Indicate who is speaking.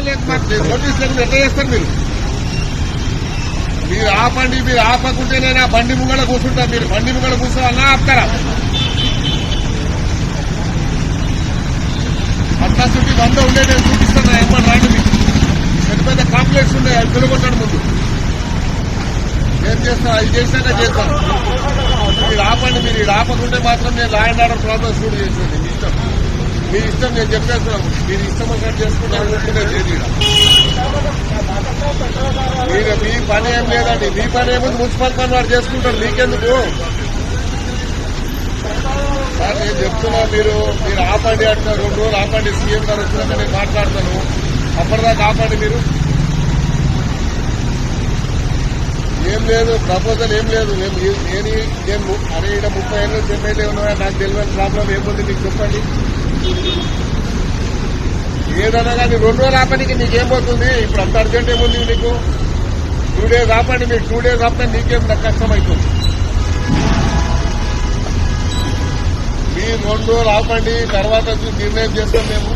Speaker 1: Notice లేకుండా ఎట్లా చేస్తారు మీరు ఆపండి. మీరు ఆపకుంటే నేను ఆ బండి ముంగళ కూర్చుంటా. మీరు బండి ముంగళ కూర్చోవాలన్నా ఆపుతారా? అట్లా చుట్టి 100 ఉండే నేను చూపిస్తాను. ఏమన్నా రాండి. మీకు పెద్ద పెద్ద కాంప్లెక్స్ ఉన్నాయి. అవి పిలువకొట్టాడు ముందు ఏం చేస్తాను. అది చేసినాక చేస్తాను. మీరు ఆపండి. మీరు ఇది ఆపకుంటే మాత్రం నేను law and order problem shoot చేసేది. మీ ఇష్టం నేను చెప్పేస్తున్నాను. మీరు ఇష్టం వచ్చినట్టు చేసుకుంటారు. మీరు మీ పని ఏం లేదండి. మీ పని ఏముంది మున్సిపల్ పని వాడు చేసుకుంటారు. మీకెందుకు సార్ నేను చెప్తున్నా. మీరు ఆపండి అంటున్నారు. 2 రోజులు ఆపండి. సీఎం గారు వచ్చినాక నేను మాట్లాడతాను. అప్పటిదాకా ఆపండి. మీరు ఏం లేదు. ప్రపోజల్ ఏం లేదు. నేను అరే ఇక్కడ 30 ఏళ్ళు ఎమ్మెల్యే ఉన్నాయా? నాకు తెలియని ప్రాబ్లం ఏముంది మీకు చెప్పండి. ఏదన్నా కానీ 2 రోజులు ఆపడానికి నీకేం పోతుంది? ఇప్పుడు అంత అర్జెంట్ ఏముంది నీకు? 2 డేస్ ఆపండి. మీకు 2 డేస్ ఆపితే నీకేం కష్టం అవుతుంది. మీరు 2 రోజులు ఆపండి. తర్వాత నిర్ణయం చేస్తాం మేము.